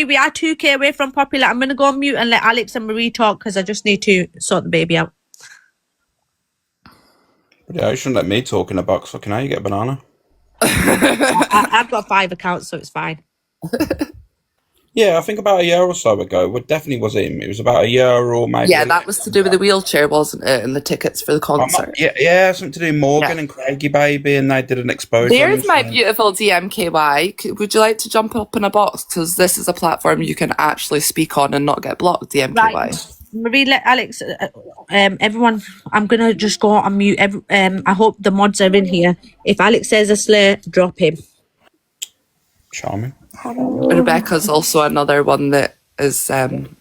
We are 2K away from popular. I'm going to go on mute and let Alex and Marie talk because I just need to sort the baby out. Yeah, you shouldn't let me talk in a box. Fucking hell, you get a banana. I've got 5 accounts, so it's fine. Yeah, I think about a year or so ago, it definitely was him. It was about a year or maybe. Yeah, that was to do with the wheelchair, wasn't it? And the tickets for the concert. Yeah, something to do with Morgan and Craigie Baby, and they did an exposure. There's my beautiful DMKY. Would you like to jump up in a box? Because this is a platform you can actually speak on and not get blocked, DMKY. Right. Marie, let Alex, everyone, I'm going to just go on mute. I hope the mods are in here. If Alex says a slur, drop him. Charming. Rebecca's also another one that is having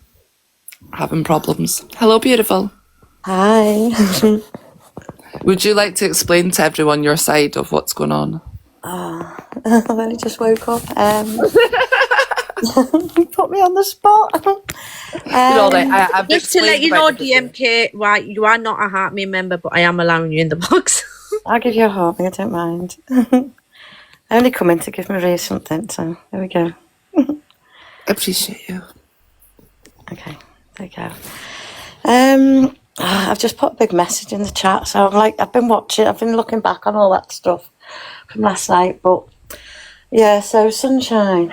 problems. Hello, beautiful. Hi. Would you like to explain to everyone your side of what's going on? I've only just woke up. You put me on the spot. Just to let you know, DMK, right, you are not a Heartme member, but I am allowing you in the box. I'll give you a Heartme, I don't mind. I only come in to give Maria something, so there we go. Appreciate you. Okay, there you go. I've just put a big message in the chat, so I've been looking back on all that stuff from last night, but yeah, so Sunshine,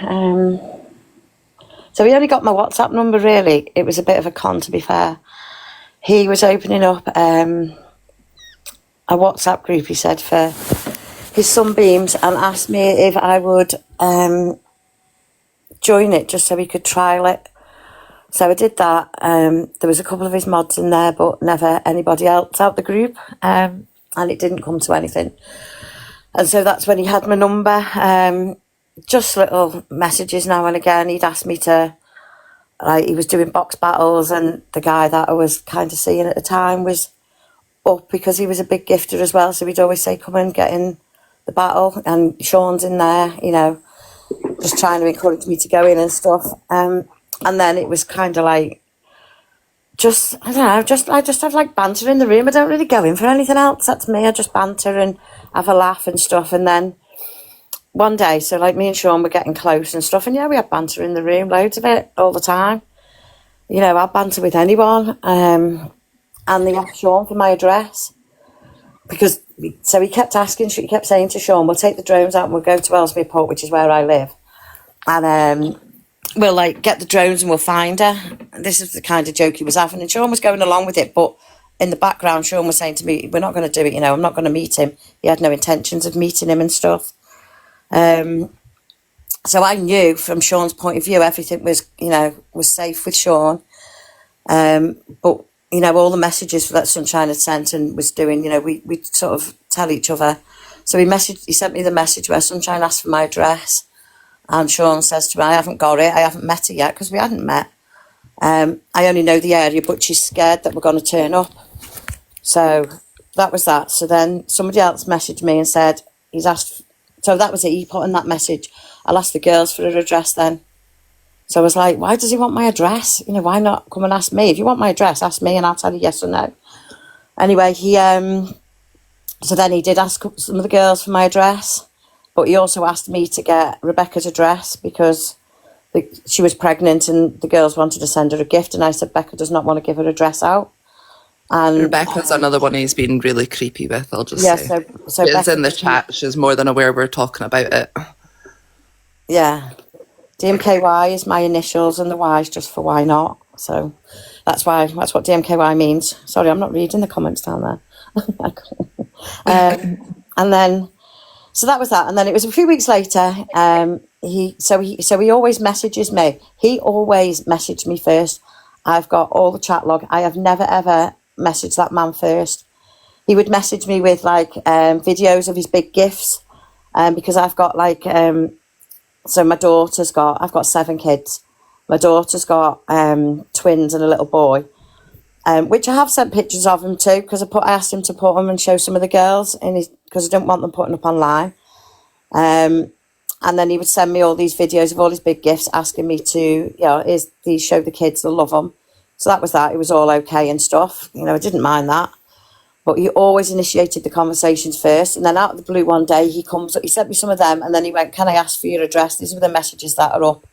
so he only got my WhatsApp number, really. It was a bit of a con, to be fair. He was opening up a WhatsApp group, he said, for his Sunbeams, and asked me if I would join it just so he could trial it. So I did that. There was a couple of his mods in there, but never anybody else out the group, and it didn't come to anything. And so that's when he had my number. Just little messages now and again. He'd asked me to, he was doing box battles, and the guy that I was kind of seeing at the time was up because he was a big gifter as well. So he'd always say, come and get in the battle. And Sean's in there, just trying to encourage me to go in and stuff. And then it was kind of I just have like banter in the room. I don't really go in for anything else. That's me. I just banter and have a laugh and stuff. And then one day, so me and Sean were getting close and stuff, and yeah, we had banter in the room, loads of it, all the time. I'll banter with anyone. And they asked Sean for my address because, so he kept saying to Sean, we'll take the drones out and we'll go to Ellesmere Port, which is where I live. And we'll get the drones and we'll find her. And this is the kind of joke he was having, and Sean was going along with it, but in the background, Sean was saying to me, we're not going to do it, I'm not going to meet him. He had no intentions of meeting him and stuff. So I knew from Sean's point of view, everything was, was safe with Sean. But, all the messages that Sunshine had sent and was doing, we sort of tell each other. So he sent me the message where Sunshine asked for my address. And Sean says to me, I haven't got it. I haven't met her yet because we hadn't met. I only know the area, but she's scared that we're going to turn up. So that was that. So then somebody else messaged me and said, he's asked. So that was it. He put in that message, I'll ask the girls for her address then. So I was like, why does he want my address? Why not come and ask me? If you want my address, ask me and I'll tell you yes or no. Anyway, so then he did ask some of the girls for my address, but he also asked me to get Rebecca's address because she was pregnant and the girls wanted to send her a gift. And I said, Becca does not want to give her address out. And Rebecca's another one he's been really creepy with, I'll just say. So it's in the chat. She's more than aware we're talking about it. Yeah. DMKY is my initials and the Y is just for why not. So that's what DMKY means. Sorry, I'm not reading the comments down there. And then, so that was that. And then it was a few weeks later, he always messages me. He always messaged me first. I've got all the chat log. I have never, ever messaged that man first. He would message me with videos of his big gifts because I've got so my daughter's I've got 7 kids. My daughter's got twins and a little boy, which I have sent pictures of him too because I asked him to put them and show some of the girls because I didn't want them putting up online. And then he would send me all these videos of all his big gifts, asking me to, these show the kids, they'll love them. So that was that. It was all okay and stuff. I didn't mind that. But he always initiated the conversations first. And then out of the blue one day, he sent me some of them. And then he went, can I ask for your address? These are the messages that are up.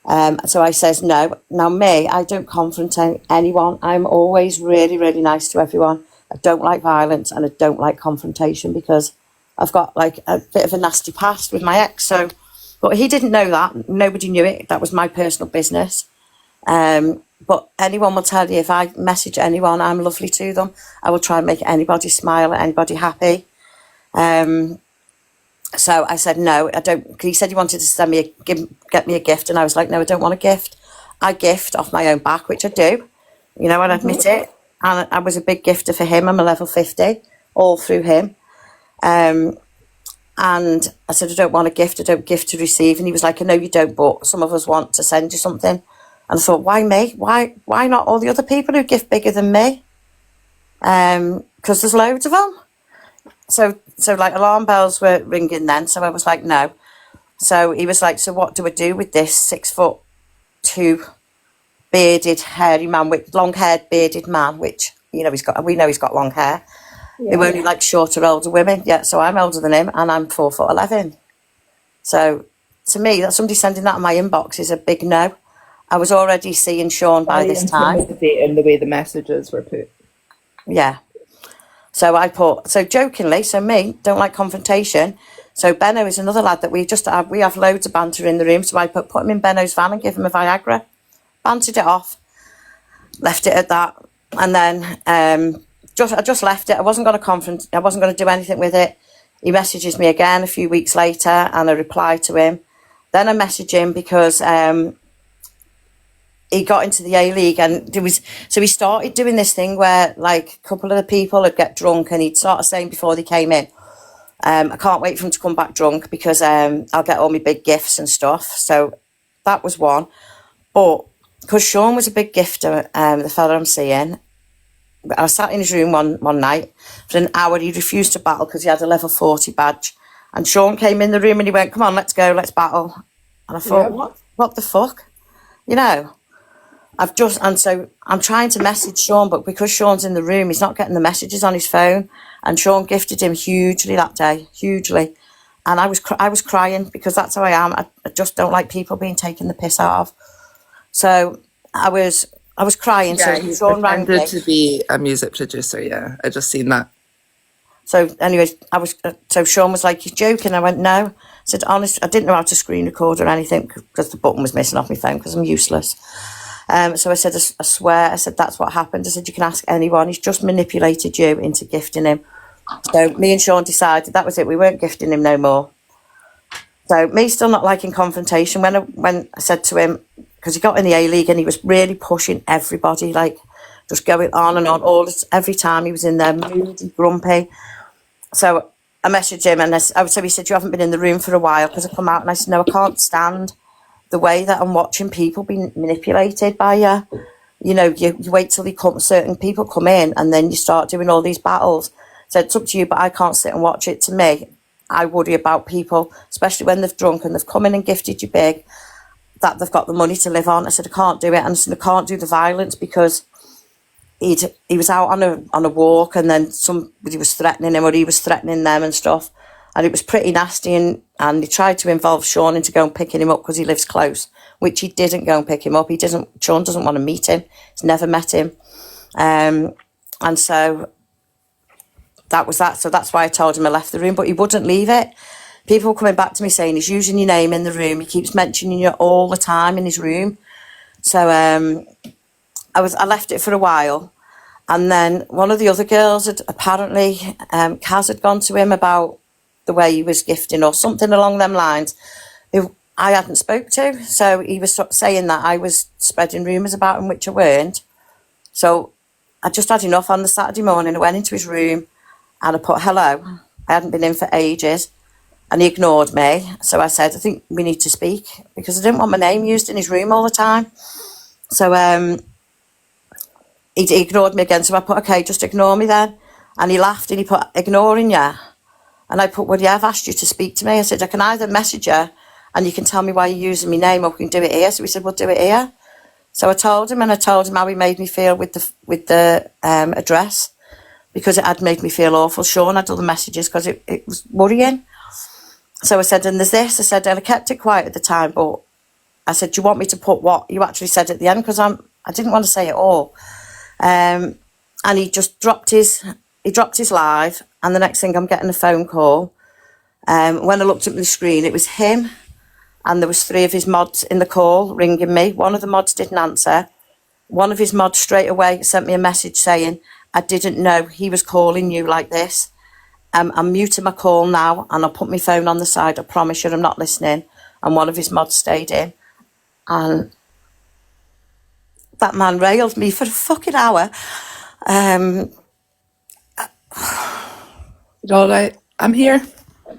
So I says no. Now me, I don't confront anyone. I'm always really, really nice to everyone. I don't like violence and I don't like confrontation because I've got like a bit of a nasty past with my ex. So, but he didn't know that. Nobody knew it. That was my personal business. But anyone will tell you if I message anyone, I'm lovely to them. I will try and make anybody smile, anybody happy. So I said no, I don't. He said he wanted to send me get me a gift, and I was like, no, I don't want a gift. I gift off my own back, which I do. You know, I'll admit it. And I was a big gifter for him. I'm a level 50, all through him. And I said, I don't want a gift. I don't gift to receive. And he was like, I know you don't, but some of us want to send you something. And I thought, why me? Why not all the other people who gift bigger than me? Because there's loads of them. So like alarm bells were ringing then. So I was like, no. So he was like, so what do I do with this 6'2" bearded, hairy man with long-haired bearded man, which, you know, we know he's got long hair. Yeah. Who only likes shorter, older women. Yeah, so I'm older than him and I'm 4'11". So to me, that somebody sending that in my inbox is a big no. I was already seeing Sean by this time. And the way the messages were put. Yeah. So jokingly, so me, don't like confrontation. So Benno is another lad that we have loads of banter in the room. So I put him in Benno's van and give him a Viagra. Bantered it off, left it at that. And then I just left it. I wasn't going to do anything with it. He messages me again a few weeks later and I reply to him. Then I message him because he got into the A-League and he started doing this thing where like a couple of the people would get drunk and he'd sort of saying before they came in, I can't wait for him to come back drunk because I'll get all my big gifts and stuff. So that was one. But because Sean was a big gifter, the fella I'm seeing, I sat in his room one night for an hour. He refused to battle because he had a level 40 badge. And Sean came in the room and he went, come on, let's go, let's battle. And I thought, what the fuck? You know, so I'm trying to message Sean, but because Sean's in the room, he's not getting the messages on his phone. And Sean gifted him hugely that day, hugely. And I was crying because that's how I am. I just don't like people being taken the piss out of. So I was crying. Yeah, so Sean rang me to be a music producer. Yeah, I just seen that. So anyway, so Sean was like, "You're joking?" I went, "No." I said, "Honest, I didn't know how to screen record or anything because the button was missing off my phone because I'm useless." So I said, I swear, I said, that's what happened. I said, you can ask anyone. He's just manipulated you into gifting him. So me and Sean decided that was it. We weren't gifting him no more. So me still not liking confrontation. When I said to him, because he got in the A-League and he was really pushing everybody, like just going on and on every time he was in there, moody, grumpy. So I messaged him and he said, you haven't been in the room for a while because I come out and I said, no, I can't stand the way that I'm watching people being manipulated by you. You know, you wait till certain people come in and then you start doing all these battles. So it's up to you, but I can't sit and watch it. To me, I worry about people, especially when they've drunk and they've come in and gifted you big, that they've got the money to live on. I said, I can't do it. And I said, I can't do the violence because he was out on a walk and then somebody was threatening him or he was threatening them and stuff. And it was pretty nasty, and he tried to involve Sean into going picking him up because he lives close, which he didn't go and pick him up. Sean doesn't want to meet him. He's never met him. And so that was that. So that's why I told him I left the room, but he wouldn't leave it. People were coming back to me saying he's using your name in the room. He keeps mentioning you all the time in his room. So I left it for a while. And then one of the other girls had apparently, Kaz had gone to him about the way he was gifting or something along them lines, who I hadn't spoke to. So he was saying that I was spreading rumours about him, which I weren't. So I just had enough. On the Saturday morning, I went into his room and I put hello. I hadn't been in for ages and he ignored me. So I said, I think we need to speak because I didn't want my name used in his room all the time. So he ignored me again. So I put, okay, just ignore me then. And he laughed and he put, ignoring you. And I put, well, yeah, I've asked you to speak to me. I said, I can either message you and you can tell me why you're using my name or we can do it here. So he said, we'll do it here. So I told him how he made me feel with the address because it had made me feel awful. Sean had all the messages because it was worrying. So I said, and there's this. I said, and I kept it quiet at the time, but I said, do you want me to put what you actually said at the end? Because I didn't want to say it all. And he just dropped his live, and the next thing I'm getting a phone call. When I looked at the screen, it was him, and there was 3 of his mods in the call ringing me. One of the mods didn't answer. One of his mods straight away sent me a message saying, I didn't know he was calling you like this. I'm muting my call now, and I'll put my phone on the side. I promise you I'm not listening. And one of his mods stayed in. And that man railed me for a fucking hour. You're all right. I'm here.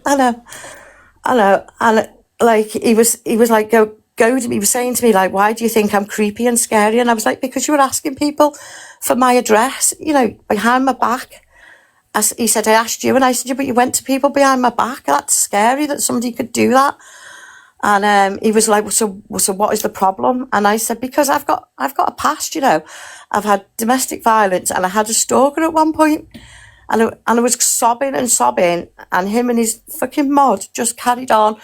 I know. And like, he was like, go to me. He was saying to me, like, why do you think I'm creepy and scary? And I was like, because you were asking people for my address, you know, behind my back. He said, I asked you, and I said, yeah, but you went to people behind my back. That's scary that somebody could do that. And he was like, so what is the problem? And I said, because I've got a past, you know. I've had domestic violence, and I had a stalker at one point, and I was sobbing, and him and his fucking mod just carried on,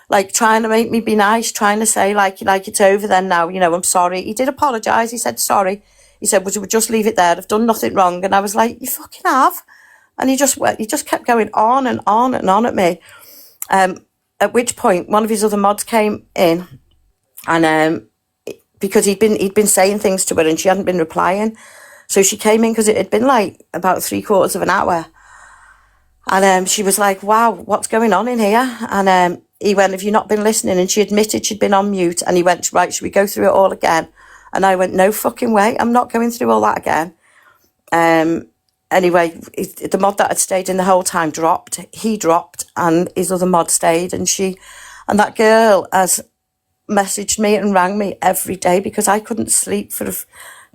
like trying to make me be nice, trying to say like it's over then now, you know, I'm sorry. He did apologise. He said sorry. He said, would you just leave it there? I've done nothing wrong. And I was like, you fucking have. And he just kept going on and on and on at me. At which point, one of his other mods came in, and because he'd been saying things to her, and she hadn't been replying, so she came in because it had been like about 3/4 of an hour, and she was like, "Wow, what's going on in here?" And he went, "Have you not been listening?" And she admitted she'd been on mute, and he went, "Right, should we go through it all again?" And I went, "No fucking way, I'm not going through all that again." Anyway, the mod that had stayed in the whole time dropped. He dropped, and his other mod stayed. And that girl has messaged me and rang me every day because I couldn't sleep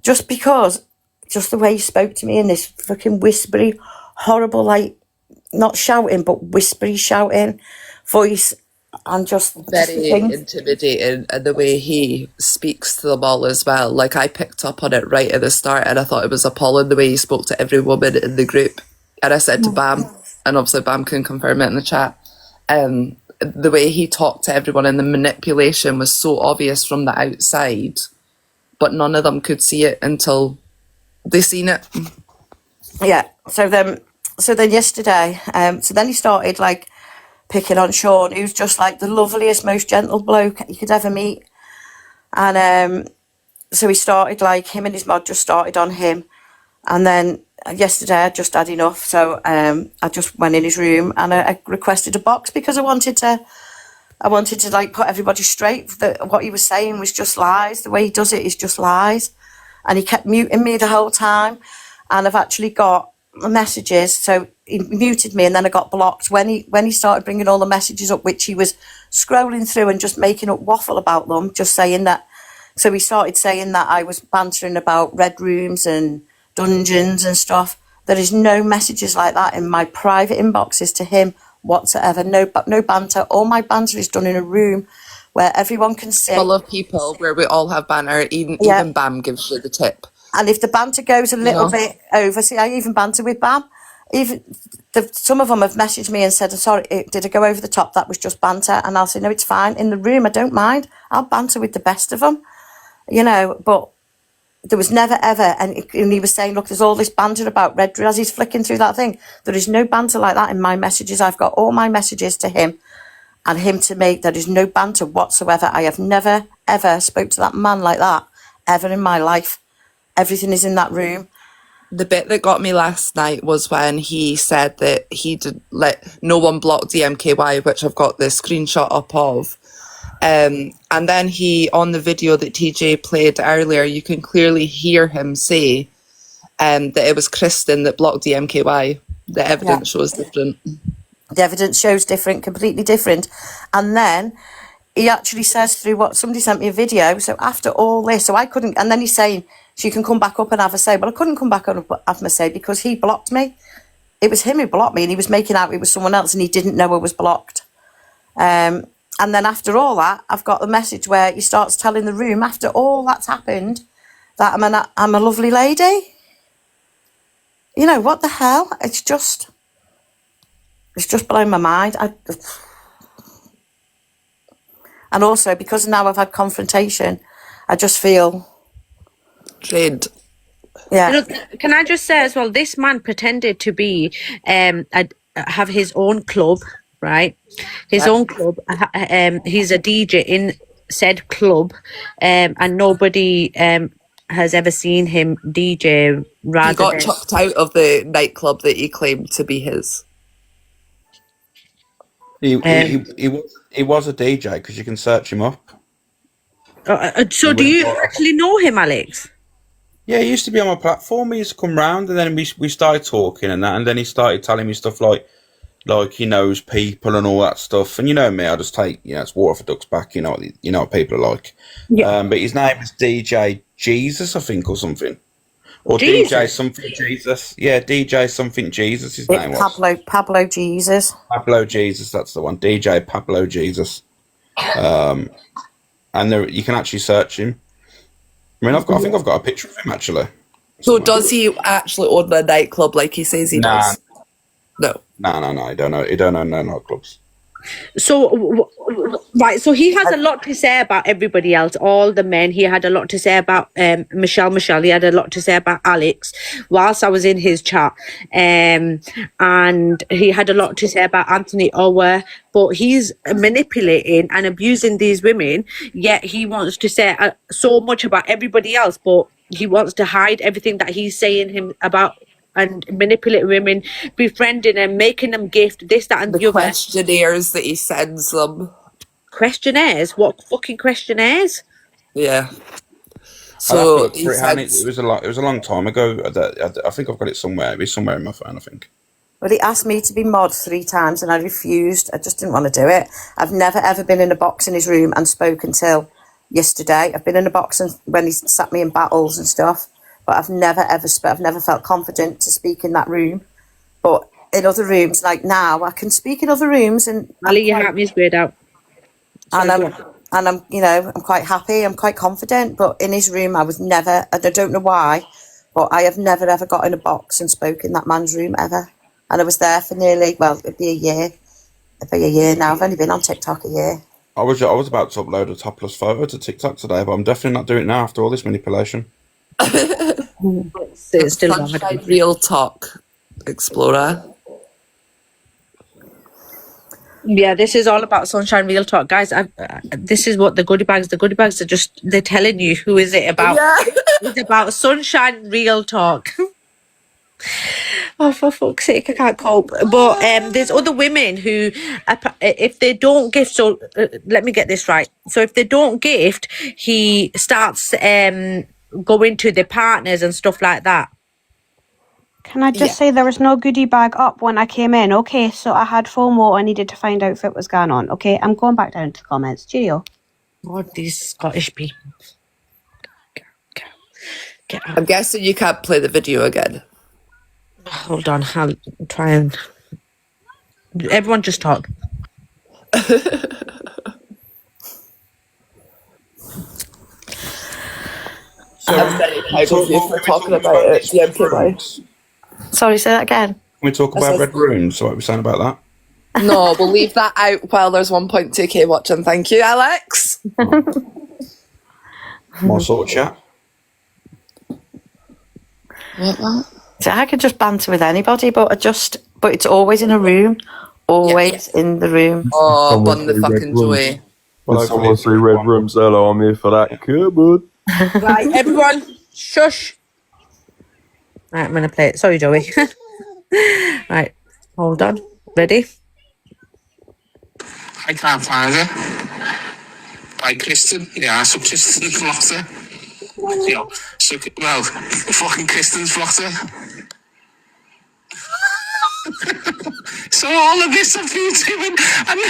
just the way he spoke to me in this fucking whispery, horrible, like not shouting but whispery shouting voice, and just Very intimidating, and the way he speaks to them all as well. Like, I picked up on it right at the start, and I thought it was appalling the way he spoke to every woman in the group. And I said to Bam, and obviously Bam can confirm it in the chat, the way he talked to everyone and the manipulation was so obvious from the outside, but none of them could see it until they seen it. Yeah. So then yesterday, so then he started like picking on Sean, who's just like the loveliest, most gentle bloke you could ever meet. And so he started, like, him and his mod just started on him. And then yesterday I just had enough, so I just went in his room and I requested a box because I wanted to like put everybody straight that what he was saying was just lies. The way he does it is just lies. And he kept muting me the whole time. And I've actually got messages, so he muted me and then I got blocked when he started bringing all the messages up, which he was scrolling through and just making up waffle about them, just saying that. So he started saying that I was bantering about red rooms and dungeons and stuff. There is no messages like that in my private inboxes to him whatsoever. No banter. All my banter is done in a room where everyone can sit. Full of people where we all have banter. Even Bam gives you the tip. And if the banter goes a little bit over, see, I even banter with Bam. Even some of them have messaged me and said, sorry, did I go over the top? That was just banter. And I'll say, no, it's fine. In the room, I don't mind. I'll banter with the best of them, you know. But there was never, ever, and he was saying, look, there's all this banter about Red Room. As he's flicking through that thing, there is no banter like that in my messages. I've got all my messages to him and him to me. There is no banter whatsoever. I have never, ever spoke to that man like that, ever in my life. Everything is in that room. The bit that got me last night was when he said that he did let no one block DMKY, which I've got the screenshot up of. And then he, on the video that TJ played earlier, you can clearly hear him say that it was Kristen that blocked DMKY. The evidence shows different. The evidence shows different, completely different. And then he actually says through what somebody sent me a video. So after all this, so I couldn't, and then he's saying, so you can come back up and have a say. Well, I couldn't come back up and have a say because he blocked me. It was him who blocked me, and he was making out it was someone else, and he didn't know I was blocked. And then after all that, I've got the message where he starts telling the room, after all that's happened, that I'm a lovely lady. You know, what the hell? It's just blown my mind. And also, because now I've had confrontation, I just feel, Drained. yeah. Look, can I just say as well, this man pretended to be have his own club, right? His own club. He's a DJ in said club, and nobody has ever seen him DJ. He Rather got than chucked out of the nightclub that he claimed to be his. He was a DJ because you can search him up. so, do you actually know him, Alex? Yeah, he used to be on my platform. He used to come round, and then we started talking and that, and then he started telling me stuff like he knows people and all that stuff. And you know me, I just take it's water for ducks back. You know what people are like. Yeah. But his name is DJ Jesus, I think, or something, or Jesus? DJ something Jesus. Yeah, DJ something Jesus. His name was Pablo Jesus. Pablo Jesus. That's the one. DJ Pablo Jesus. And there you can actually search him. I mean, I think I've got a picture of him actually. So does he actually own a nightclub like he says he does? No. No. He don't own no nightclubs. So, right, so he has a lot to say about everybody else, all the men. He had a lot to say about Michelle. He had a lot to say about Alex whilst I was in his chat. And he had a lot to say about Anthony Ower, but he's manipulating and abusing these women, yet he wants to say so much about everybody else, but he wants to hide everything that he's saying him about and manipulate women, befriending them, making them gift, this, that, and the other. Questionnaires that he sends them. Questionnaires? What fucking questionnaires? Yeah. So So it was a long time ago. I think I've got it somewhere. It's somewhere in my phone, I think. But he asked me to be mod 3 times and I refused. I just didn't want to do it. I've never ever been in a box in his room and spoke until yesterday. I've been in a box when he sat me in battles and stuff, but I've never ever I've never felt confident to speak in that room. But in other rooms, like now, I can speak in other rooms, and Ali, your hat is weird out. I'm I'm quite happy. I'm quite confident. But in his room, I was never. And I don't know why, but I have never ever got in a box and spoke in that man's room ever. And I was there for nearly, it'd be a year. It'd be a year now. I've only been on TikTok a year. I was about to upload a topless photo to TikTok today, but I'm definitely not doing it now after all this manipulation. It's still Sunshine Real Talk Explorer. Yeah, this is all about Sunshine Real Talk, guys. This is what the goodie bags are just, they're telling you who is it about. Yeah. It's about Sunshine Real Talk. Oh, for fuck's sake, I can't cope. But there's other women who, if they don't gift, so let me get this right. So if they don't gift, he starts going to the partners and stuff like that. Can I just say there was no goodie bag up when I came in? Okay, so I had FOMO. I needed to find out what was going on. Okay, I'm going back down to the comments. Cheerio. God, these Scottish people. Get out. I'm guessing you can't play the video again. Hold on, I'll try and... Everyone just talk. So, I'm very proud of you for talking about it. The MKY. Sorry, say that again. Can we talk about Red Rooms? So what we're saying about that? No, we'll leave that out while there's 1.2k watching. Thank you, Alex. More sort of chat. What? So I could just banter with anybody, but it's always in a room. Always in the room. Oh, Someone bun the say Red fucking Rooms. joy. When someone say Red Rooms, hello, I'm here for that cupboard. Right, everyone, shush. Right, I'm going to play it. Sorry, Joey. Right, hold on. Ready? I can't find it. By Kristen. Yeah, so Kristen's vlotter. Yeah, so, well, fucking Kristen's vlotter. So all of this I've been doing, and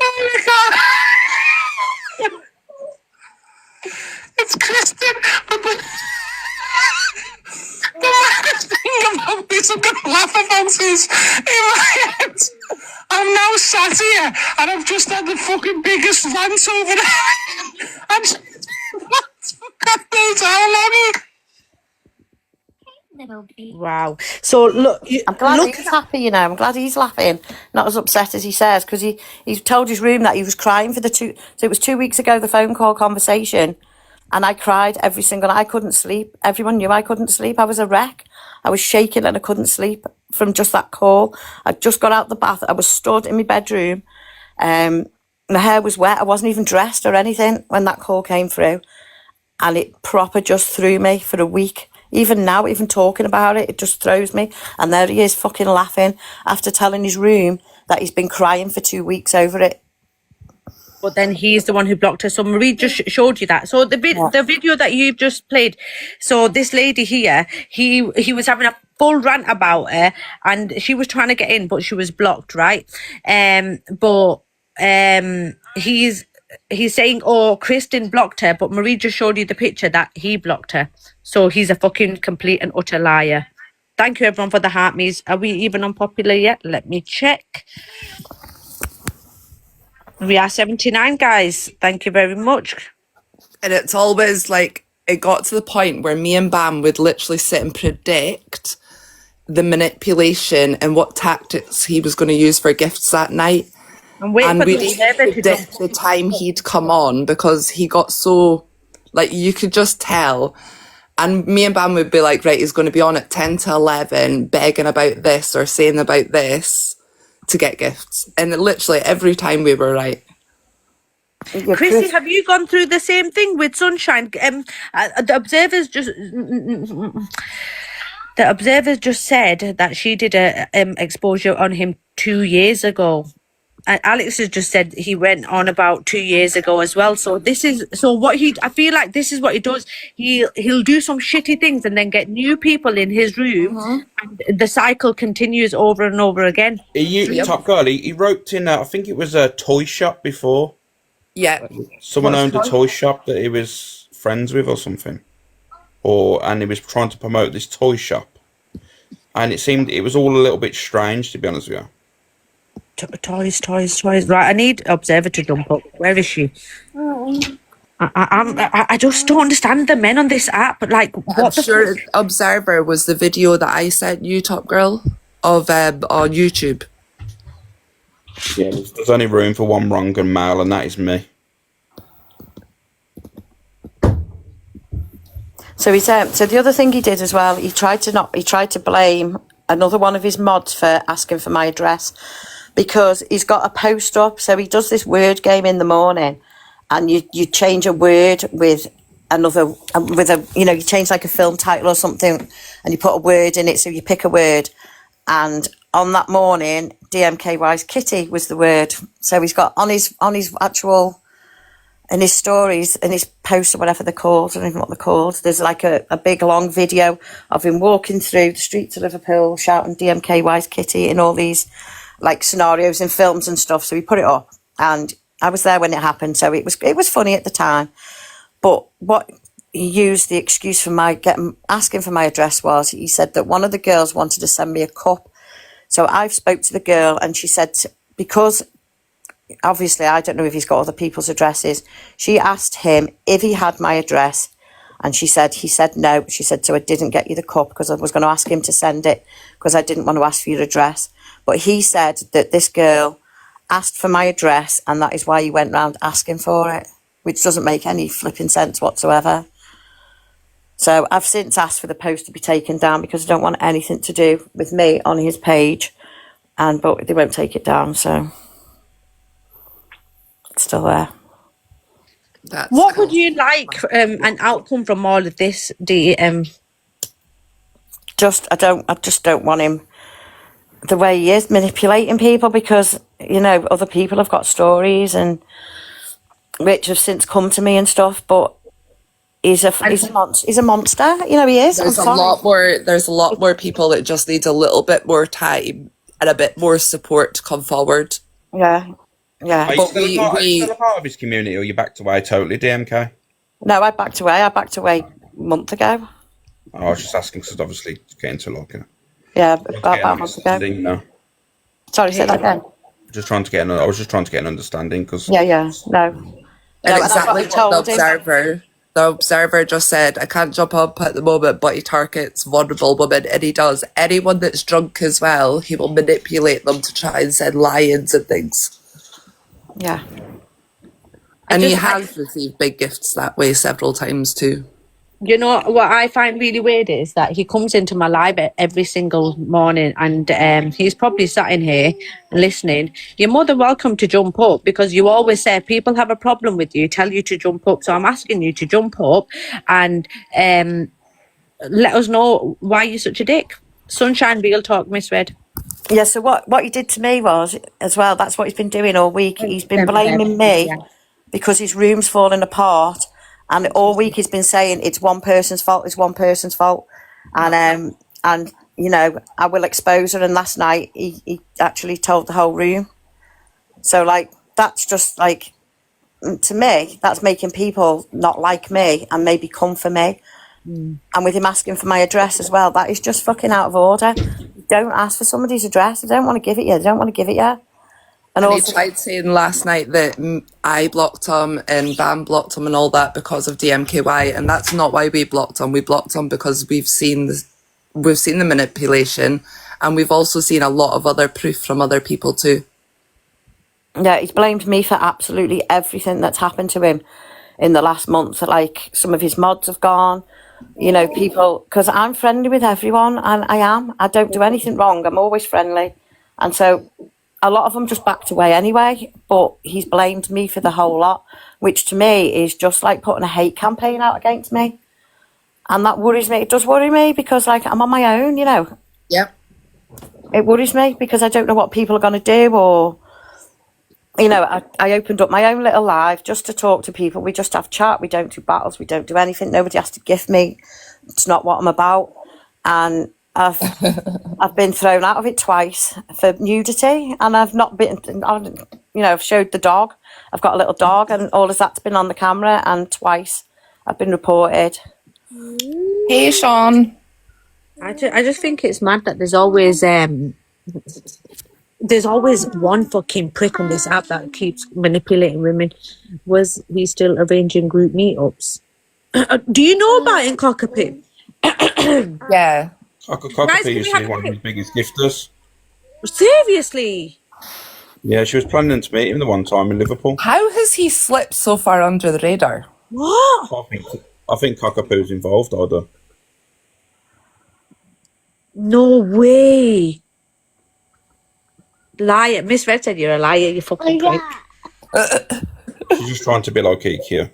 oh my god, it's Kristen. But the worst thing about this, I'm gonna laugh about this in my head. I'm now sat here and I've just had the fucking biggest rant over there. And for God knows how long. Wow. So look, I'm glad look. he's happy, you know. I'm glad he's laughing, not as upset as he says, because he told his room that he was crying for the 2. So it was 2 weeks ago, the phone call conversation, and I cried every single night. I couldn't sleep. Everyone knew I couldn't sleep. I was a wreck. I was shaking and I couldn't sleep from just that call. I just got out the bath. I was stood in my bedroom. My hair was wet. I wasn't even dressed or anything when that call came through, and it proper just threw me for a week. Even now, even talking about it, it just throws me. And there he is fucking laughing after telling his room that he's been crying for 2 weeks over it. But then he's the one who blocked her. So Marie just showed you that. So the video that you've just played. So this lady here, he was having a full rant about her, and she was trying to get in, but she was blocked, right? He's saying, oh, Kristen blocked her, but Marie just showed you the picture that he blocked her. So he's a fucking complete and utter liar. Thank you, everyone, for the heart me's. Are we even unpopular yet? Let me check. We are 79, guys. Thank you very much. And it's always like, it got to the point where me and Bam would literally sit and predict the manipulation and what tactics he was going to use for gifts that night. And wait And for we'd the even predict the time he'd come on, because he got so, like, you could just tell. And me and Bam would be like, right, he's going to be on at 10 to 11 begging about this or saying about this to get gifts. And literally every time we were right. Chrissy, have you gone through the same thing with Sunshine? The observers just said that she did a exposure on him 2 years ago. And Alex has just said he went on about 2 years ago as well. So I feel like this is what he does. He'll do some shitty things and then get new people in his room, and the cycle continues over and over again. Top Girl, he roped in, I think it was a toy shop before. Yeah. Someone owned a toy shop that he was friends with or something. And he was trying to promote this toy shop. And it was all a little bit strange, to be honest with you. Toys. Right, I need Observer to jump up. Where is she? I just don't understand the men on this app. Like, what I'm sure Observer was the video that I sent you, Top Girl, of on YouTube. Yeah, there's only room for one wrong and male, and that is me. So so the other thing he did as well, he tried to blame another one of his mods for asking for my address, because he's got a post up. So he does this word game in the morning, and you change a word with another, you change like a film title or something, and you put a word in it. So you pick a word, and on that morning, DMKY's Kitty was the word. So he's got on his actual, in his stories, in his posts or whatever they're called, I don't even know what they're called, there's like a big long video of him walking through the streets of Liverpool shouting DMKY's Kitty in all these like scenarios and films and stuff. So he put it up, and I was there when it happened, so it was funny at the time. But what he used the excuse for asking for my address was, he said that one of the girls wanted to send me a cup. So I've spoke to the girl, and she said, because obviously I don't know if he's got other people's addresses, she asked him if he had my address, and he said no. She said, so I didn't get you the cup because I was going to ask him to send it, because I didn't want to ask for your address. But he said that this girl asked for my address, and that is why he went round asking for it, which doesn't make any flipping sense whatsoever. So I've since asked for the post to be taken down, because I don't want anything to do with me on his page, but they won't take it down, so it's still there. What would you like an outcome from all of this, DM? I just don't want him the way he is manipulating people, because other people have got stories and which have since come to me and stuff, but he's a monster. He is. There's a lot more people that just need a little bit more time and a bit more support to come forward. Yeah. Are you still a part of his community, or you backed away totally, DMK? No, I backed away. I backed away a month ago. Oh, I was just asking because obviously getting to yeah, about a month ago. Sorry, say that again. I was just trying to get an understanding, because no. And exactly what the The Observer just said, I can't jump up at the moment, but he targets vulnerable women, and he does. Anyone that's drunk as well, he will manipulate them to try and send lions and things. Yeah. And he has received big gifts that way several times too. You know what I find really weird is that he comes into my live every single morning, and he's probably sat in here listening. You're more than welcome to jump up, because you always say people have a problem with you, tell you to jump up. So I'm asking you to jump up and let us know why you're such a dick. Sunshine, real talk, Miss Red. Yeah, so what he did to me was, as well, that's what he's been doing all week. He's been blaming me because his room's falling apart. And all week he's been saying it's one person's fault, it's one person's fault. And you know, I will expose her. And last night he actually told the whole room. So, like, that's just, like, to me, that's making people not like me and maybe come for me. And with him asking for my address as well, that is just fucking out of order. Don't ask for somebody's address. They don't want to give it you. They don't want to give it you. And also, he tried saying last night that I blocked him and Bam blocked him and all that because of DMKY, and that's not why we blocked him. We blocked him because we've seen the manipulation, and we've also seen a lot of other proof from other people too. Yeah, he's blamed me for absolutely everything that's happened to him in the last month. Like, some of his mods have gone, you know, people, because I'm friendly with everyone, and I don't do anything wrong. I'm always friendly. And so a lot of them just backed away anyway, but he's blamed me for the whole lot, which to me is just like putting a hate campaign out against me. And that worries me. It does worry me because, like, I'm on my own, you know. Yep. It worries me because I don't know what people are going to do, or, you know, I opened up my own little live just to talk to people. We just have chat. We don't do battles. We don't do anything. Nobody has to gift me. It's not what I'm about. And I've been thrown out of it twice for nudity, and I've not been, you know, I've showed the dog. I've got a little dog, and all of that's been on the camera, and twice I've been reported. Hey, Sean. I just think it's mad that there's always one fucking prick on this app that keeps manipulating women. Was he still arranging group meetups? Do you know about it in Cockapoo? Yeah. Cockapoo used to be one of his biggest gifters. Seriously? Yeah, she was planning to meet him the one time in Liverpool. How has he slipped so far under the radar? What? I think Cockapoo's involved, either. No way. Liar. Miss Red said you're a liar, you fucking prick. She's just trying to be like Ikea.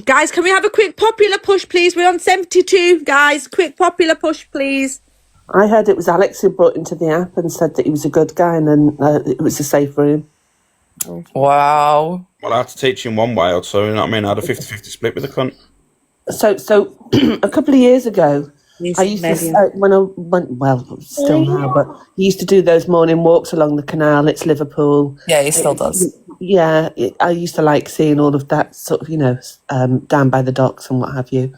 Guys, can we have a quick popular push, please? We're on 72, guys. Quick popular push, please. I heard it was Alex who brought into the app and said that he was a good guy, and then it was a safe room. Wow. Well, I had to teach him one way or two, you know what I mean? I had a 50-50 split with the cunt. So a couple of years ago, I used to, when I went, well, still now, but he used to do those morning walks along the canal. It's Liverpool. Yeah, he still does. Yeah, I used to like seeing all of that sort of, you know, down by the docks and what have you,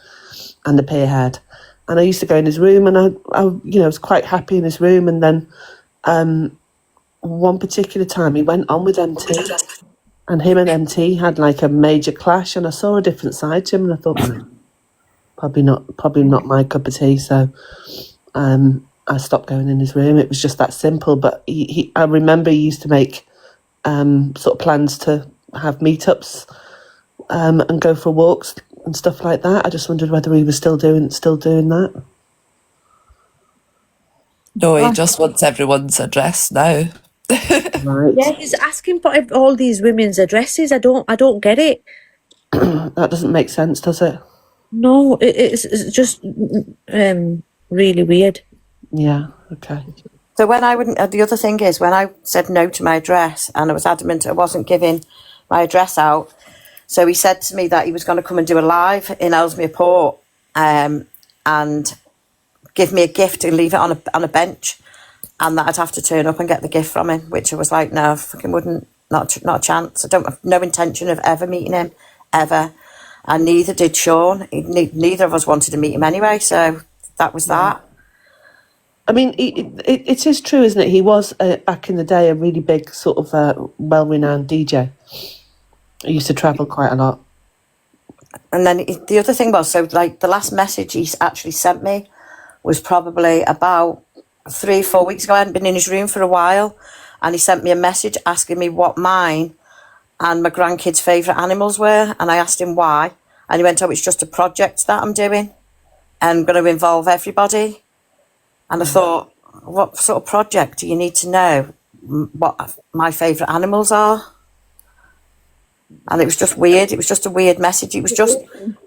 and the pierhead. And I used to go in his room, and I you know, was quite happy in his room. And then one particular time he went on with MT, and him and MT had like a major clash, and I saw a different side to him, and I thought, probably not my cup of tea. So I stopped going in his room. It was just that simple. But I remember he used to make sort of plans to have meetups and go for walks and stuff like that. I just wondered whether he was still doing that. No, he just wants everyone's address now. Right. Yeah, he's asking for all these women's addresses. I don't get it. That doesn't make sense, does it? No, it's just really weird. Yeah. Okay. So when I wouldn't, the other thing is, when I said no to my address and I was adamant I wasn't giving my address out, so he said to me that he was going to come and do a live in Ellesmere Port and give me a gift and leave it on a bench, and that I'd have to turn up and get the gift from him, which I was like, no, I fucking wouldn't, not a chance. I don't have no intention of ever meeting him, ever. And neither did Sean. Neither of us wanted to meet him anyway, so that was that. I mean, it is true, isn't it? He was, back in the day, a really big sort of well-renowned DJ. He used to travel quite a lot. And then the other thing was, so like the last message he actually sent me was probably about 3-4 weeks ago. I hadn't been in his room for a while, and he sent me a message asking me what mine and my grandkids' favourite animals were, and I asked him why, and he went, "Oh, it's just a project that I'm doing, and I'm going to involve everybody." And I thought, what sort of project do you need to know what my favourite animals are? And it was just weird. It was just a weird message. It was just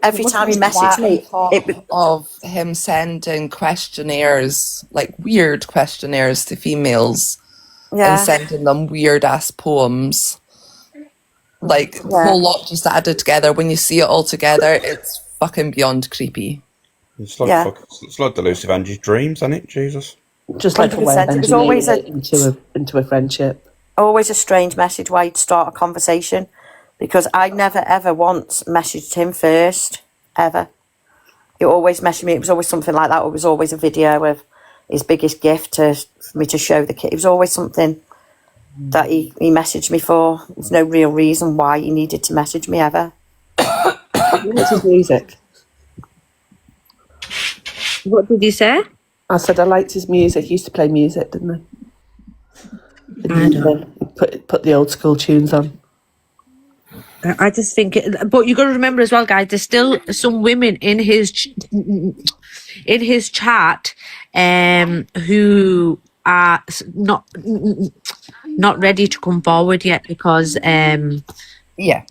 every time he messaged me, it was Of him sending questionnaires, like weird questionnaires to females, and yeah. sending them weird ass poems. Like a Yeah. whole lot just added together. When you see it all together, it's fucking beyond creepy. It's like Yeah. it's like delusive Angie's dreams, isn't it? Jesus. Just like a way of 100%. It was always engineering it into a friendship. always a strange message why you'd start a conversation, because I never ever once messaged him first, ever. He always messaged me. It was always something like that. It was always a video of his biggest gift for me to show the kid. It was always something that he messaged me for. There's no real reason why he needed to message me ever. What's his music? What did you say? I said I liked his music. He used to play music, didn't he? I don't. Put the old school tunes on. I just think, but you got to remember as well, guys. There's still some women in his chat, who are not ready to come forward yet because Yeah.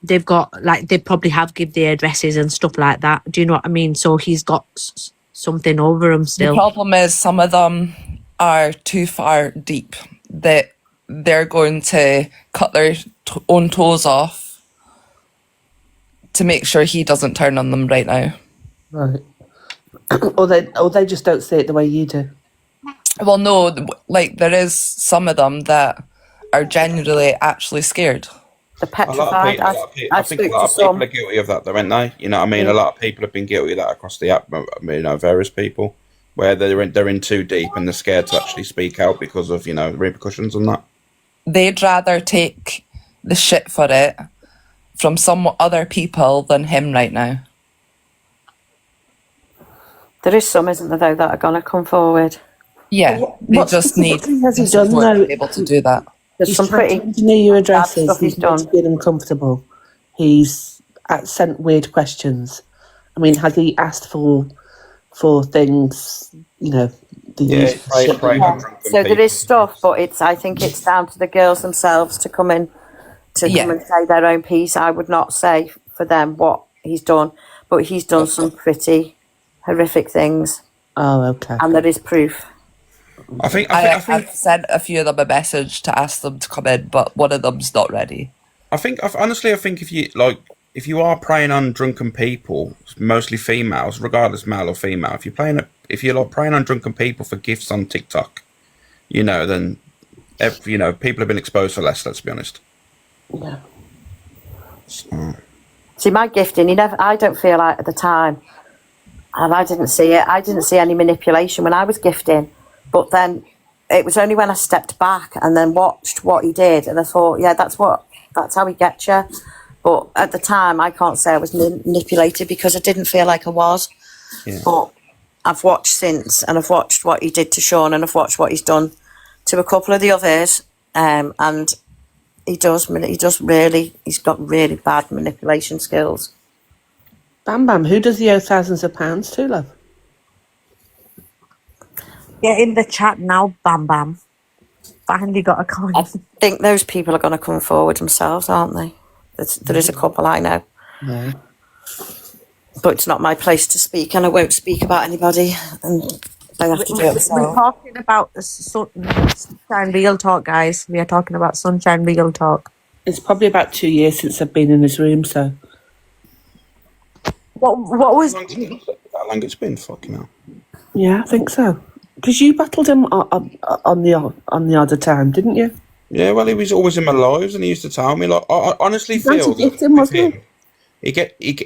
they've got they probably have give their addresses and stuff like that. Do you know what I mean? So he's got something over him The still. problem is some of them are too far deep that they're going to cut their own toes off to make sure he doesn't turn on them right now. Right. or they just don't see it the way you do. Well, no, like there is some of them that are genuinely actually scared. The A lot of petrified. people, I think a lot of people some. are guilty of that, though, aren't they? You know what I mean? A lot of people have been guilty of that across the app. I mean, various people where they're in too deep and they're scared to actually speak out because of repercussions and that. They'd rather take the shit for it from some other people than him right now. There is some, isn't there, though, that are going to come forward. Yeah, they just need has he the done, support though? to be able to do that. There's He's some tried to pretty engineer your bad addresses. stuff he's He's made done. to get uncomfortable. He's sent weird questions. I mean, has he asked for things? The Yeah, usual pray shit. for drunken So there people. is stuff, but I think it's down to the girls themselves to come in Yeah. come and say their own piece. I would not say for them what he's done, but he's done some pretty horrific things, Oh, okay. and there is proof. I think I've sent a few of them a message to ask them to come in, but one of them's not ready. honestly, I think if you are preying on drunken people, mostly females, regardless male or female, if you're preying on drunken people for gifts on TikTok, then people have been exposed for less. Let's be honest. Yeah. See, my gifting, I don't feel like at the time, and I didn't see it. I didn't see any manipulation when I was gifting, but then it was only when I stepped back and then watched what he did, and I thought, yeah, that's how he gets you. But at the time, I can't say I was manipulated because I didn't feel like I was. Yeah. But I've watched since, and I've watched what he did to Sean, and I've watched what he's done to a couple of the others, and he's got really bad manipulation skills. Bam Bam, who does he owe thousands of pounds to, love? Get in the chat now, Bam Bam. Finally got a coin. I think those people are going to come forward themselves, aren't they? There is a couple I know. No. But it's not my place to speak, and I won't speak about anybody, and they have to do it We're themselves. talking about Sunshine Real Talk, guys. We are talking about Sunshine Real Talk. It's probably about 2 years since I've been in his room, so. What was... How long it's been? Fucking hell. Yeah, I think so. Because you battled him on the other time, didn't you? Yeah, well, he was always in my lives, and he used to tell me, I honestly He's nice feel to gift that him, with wasn't him,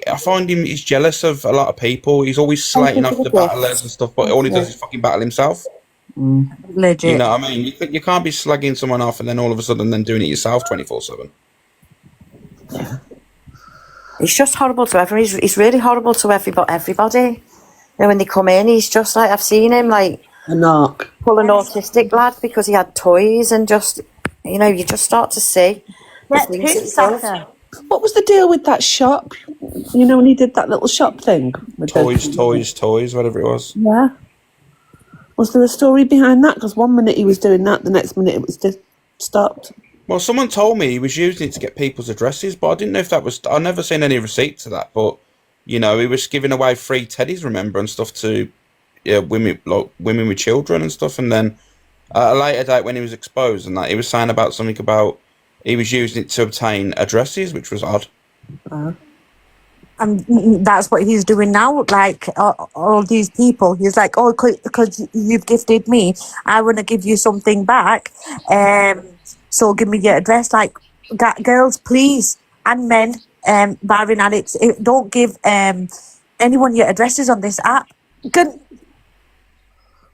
I find him, he's jealous of a lot of people. He's always slating off the battlers and stuff, but all he does is fucking battle himself. Legit. You know what I mean? You can't be slagging someone off and then all of a sudden then doing it yourself 24/7. He's just horrible to everyone. He's really horrible to everybody. You know, when they come in, he's just like, I've seen him like A narc. pull an autistic lad because he had toys and just, you know, you just start to see the Get things who, he does. Saka? What was the deal with that shop? You know, when he did that little shop thing? With Toys, whatever it was. Yeah. Was there a story behind that? Because one minute he was doing that, the next minute it was just stopped. Well, someone told me he was using it to get people's addresses, but I didn't know if that was. I've never seen any receipts of that. But you know, he was giving away free teddies, remember, and stuff to women, like women with children and stuff. And then at a later date, when he was exposed and that, he was saying about something about he was using it to obtain addresses, which was odd. And that's what he's doing now. Like all these people, he's like, oh, because you've gifted me, I want to give you something back. So give me your address. Like, girls, please, and men, barring Alex, don't give anyone your addresses on this app.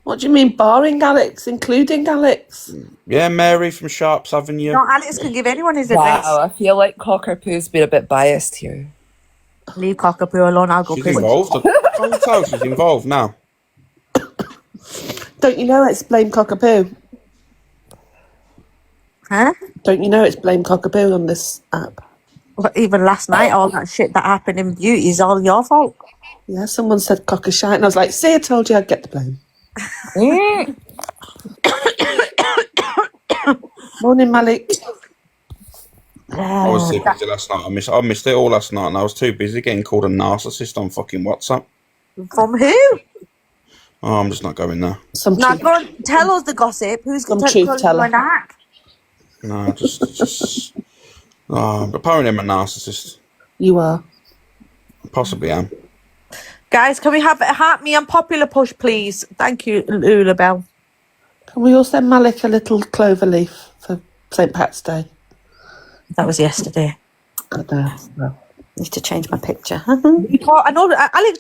What do you mean, barring Alex, including Alex? Yeah, Mary from Sharps Avenue. No, Alex can give anyone his address. Wow, I feel like Cockapoo's been a bit biased here. Leave Cockapoo alone. I'll go She's crazy. involved. I can tell she's involved now. Don't you know it's blame Cockapoo? Huh? Don't you know it's blame Cockapoo on this app? Well, even last night, all that shit that happened in Beauty is all your fault. Yeah, someone said cock a shite, and I was like, see, I told you I'd get the blame. Morning, Malik. I was too busy last night. I missed it all last night, and I was too busy getting called a narcissist on fucking WhatsApp. From who? Oh, I'm just not going there. Now go on, tell us the gossip. Who's going to tell you an act? No, just. Apparently, I'm a narcissist. You are. Possibly am. Guys, can we have a heart me unpopular push, please? Thank you, Lulabelle. Can we all send Malik a little clover leaf for St. Pat's Day? That was yesterday. I know. Well, need to change my picture. I know, Alex,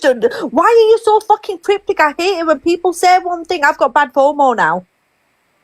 why are you so fucking cryptic? I hate it when people say one thing. I've got bad FOMO now.